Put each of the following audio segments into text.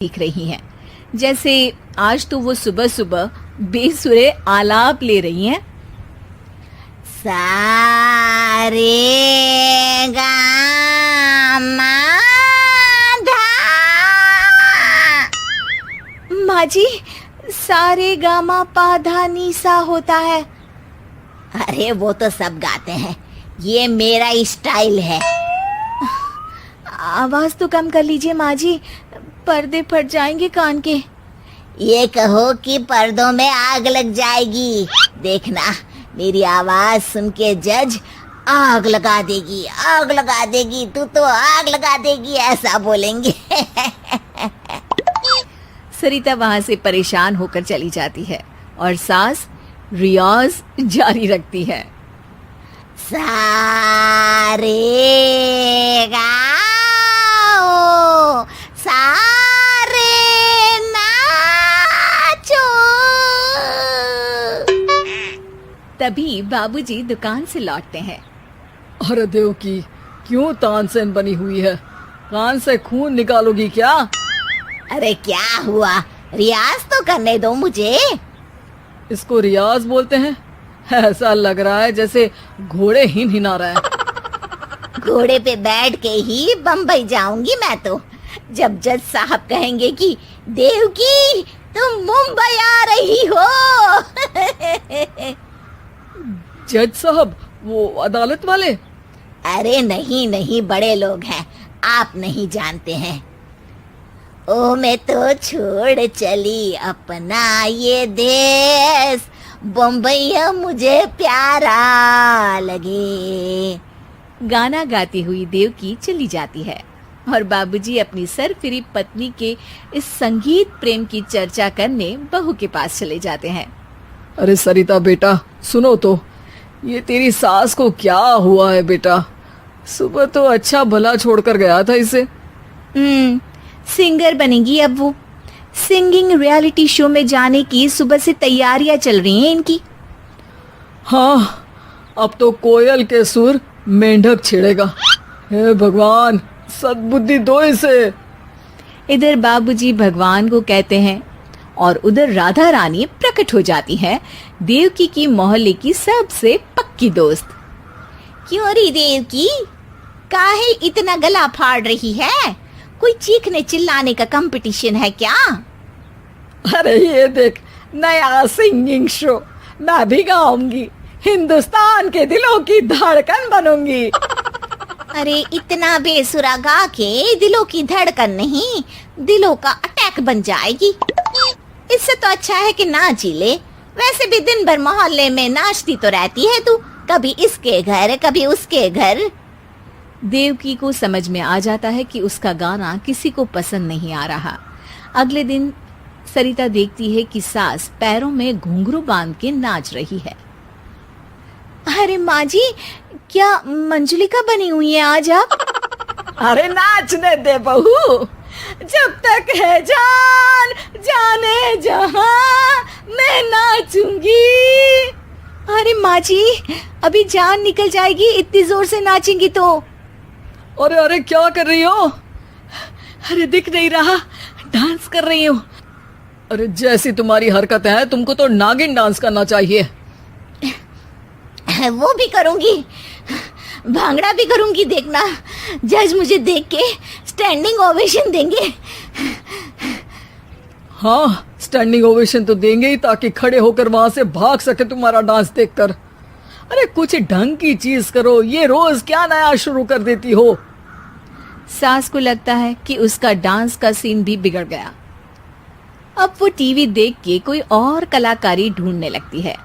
सीख रही हैं। जैसे आज तो वो सुबह सुबह बेसुरे आलाप ले रही हैं। सा रे गा मा धा। माँ जी, सारे गामा पा धा नी सा होता है। अरे वो तो सब गाते हैं, ये मेरा स्टाइल है। आवाज तो कम कर लीजिए माँ जी, पर्दे फट जाएंगे कान के। ये कहो कि पर्दों में आग लग जाएगी। देखना, मेरी आवाज सुन के जज आग लगा देगी, आग लगा देगी, तू तो आग लगा देगी, ऐसा बोलेंगे। सरिता वहां से परेशान होकर चली जाती है और सास रियाज जारी रखती है। सा रे गा ओ, सा रे नाचो। तभी बाबूजी दुकान से लौटते हैं। अरे देव की, क्यों तानसेन बनी हुई है? कान से खून निकालोगी क्या? अरे क्या हुआ, रियाज तो करने दो मुझे। इसको रियाज बोलते हैं? ऐसा लग रहा है जैसे घोड़े हिना रहा है। घोड़े पे बैठ के ही बम्बई जाऊंगी मैं तो, जब जज साहब कहेंगे कि देवकी तुम मुंबई आ रही हो। जज साहब, वो अदालत वाले? अरे नहीं नहीं, बड़े लोग हैं, आप नहीं जानते हैं। ओ मैं तो छोड़ चली अपना ये देश, बम्बई मुझे प्यारा लगे। गाना गाती हुई देवकी चली जाती है और बाबूजी अपनी सरफिरी पत्नी के इस संगीत प्रेम की चर्चा करने बहू के पास चले जाते हैं। अरे सरिता बेटा, सुनो तो, ये तेरी सास को क्या हुआ है बेटा? सुबह तो अच्छा भला छोड़कर गया था इसे। सिंगर बनेगी अब वो। सिंगिंग रियलिटी शो में जाने की सुबह से तैयारियां चल रही हैं इनकी। हाँ, अब तो कोयल के सुर मेंढक छेड़ेगा। हे भगवान, सद्बुद्धि दो इसे। इधर बाबूजी भगवान को कहते हैं और उधर राधा रानी प्रकट हो जाती है, देवकी की मोहल्ले की सबसे पक्की दोस्त। क्यों री देवकी, काहे इतना गला फाड़ रही है? कोई चीखने चिल्लाने का कंपटीशन है क्या? अरे ये देख, नया सिंगिंग शो, मैं भी गाऊंगी, हिंदुस्तान के दिलों की धड़कन बनूंगी। अरे इतना बेसुरा गा के दिलों की धड़कन नहीं, दिलों का अटैक बन जाएगी। इससे तो अच्छा है कि नाच ही ले। वैसे भी दिन भर मोहल्ले में नाचती तो रहती है तू, कभी इसके घर कभी उसके घर। देवकी को समझ में आ जाता है कि उसका गाना किसी को पसंद नहीं आ रहा। अगले दिन सरिता देखती है कि सास पैरों में घुंघरू बांध के नाच रही है। अरे माँ जी, क्या मंजुलिका बनी हुई है आज आप? अरे नाचने दे बहू, जब तक है जान जाने जहां मैं नाचूंगी। अरे माँ जी, अभी जान निकल जाएगी इतनी जोर से नाचेंगी तो। अरे अरे क्या कर रही हो? अरे दिख नहीं रहा, डांस कर रही हूँ। अरे जैसी तुम्हारी हरकत है, तुमको तो नागिन डांस करना चाहिए। वो भी करूंगी, भांगड़ा भी करूंगी, देखना जज मुझे देख के स्टैंडिंग ओवेशन देंगे। हाँ, स्टैंडिंग ओवेशन तो देंगे ही, ताकि खड़े होकर वहां से भाग सके तुम्हारा डांस देखकर। अरे कुछ ढंग की चीज करो, ये रोज क्या नया शुरू कर देती हो? सास को लगता है कि उसका डांस का सीन भी बिगड़ गया। अब वो टीवी देख के कोई और कलाकारी ढूंढने लगती है।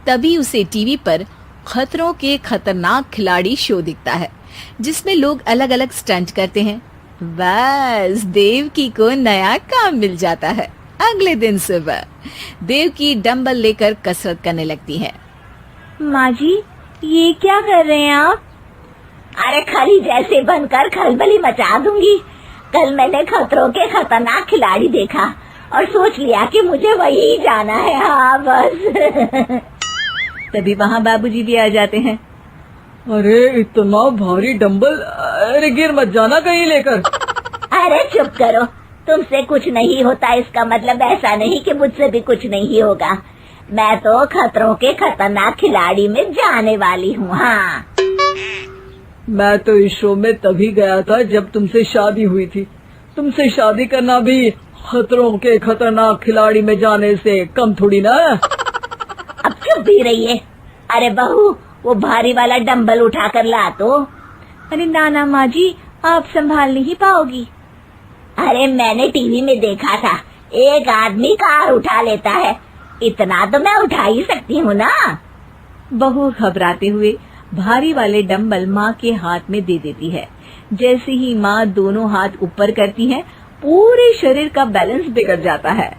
तभी उसे टीवी पर खतरों के खतरनाक खिलाड़ी शो दिखता है, जिसमें लोग अलग अलग स्टंट करते हैं। बस देवकी को नया काम मिल जाता है। अगले दिन सुबह देवकी डंबल लेकर कसरत करने लगती है। माँ जी, ये क्या कर रहे हैं आप? अरे खरी जैसे बनकर खलबली मचा दूंगी। कल मैंने खतरों के खतरनाक खिलाड़ी देखा और सोच लिया कि मुझे वही जाना है। हाँ बस। तभी वहाँ बाबूजी भी आ जाते हैं। अरे इतना भारी डंबल, अरे गिर मत जाना कहीं लेकर। अरे चुप करो, तुमसे कुछ नहीं होता इसका मतलब ऐसा नहीं कि मुझसे भी कुछ नहीं होगा। मैं तो खतरों के खतरनाक खिलाड़ी में जाने वाली हूँ। हाँ, मैं तो इस शो में तभी गया था जब तुमसे शादी हुई थी। तुमसे शादी करना भी खतरों के खतरनाक खिलाड़ी में जाने से कम थोड़ी ना। अब चुप भी रहिए। अरे बहू, वो भारी वाला डंबल उठा कर ला तो। अरे ना माँ जी, आप संभाल नहीं पाओगी। अरे मैंने टीवी में देखा था, एक आदमी कार उठा लेता है, इतना तो मैं उठा ही सकती हूँ ना। बहू घबराते हुए भारी वाले डंबल माँ के हाथ में दे देती है। जैसे ही माँ दोनों हाथ ऊपर करती है, पूरे शरीर का बैलेंस बिगड़ जाता है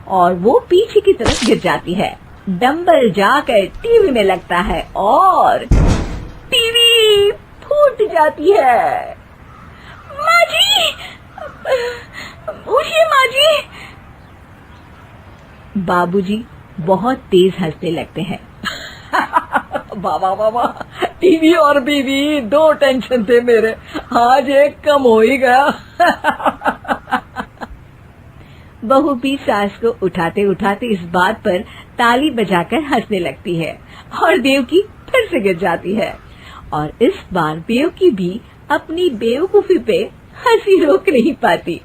और वो पीछे की तरफ गिर जाती है। डंबल जाकर टीवी में लगता है और टीवी फूट जाती है। माँ जी, उठिए माँ जी। बाबूजी बहुत तेज हंसने लगते हैं। बाबा बाबा, टीवी और बीवी दो टेंशन थे मेरे, आज एक कम हो ही गया। बहू भी सास को उठाते उठाते इस बात पर ताली बजाकर हंसने लगती है और देवकी फिर से गिर जाती है। और इस बार देवकी भी अपनी बेवकूफी पे हंसी रोक नहीं पाती।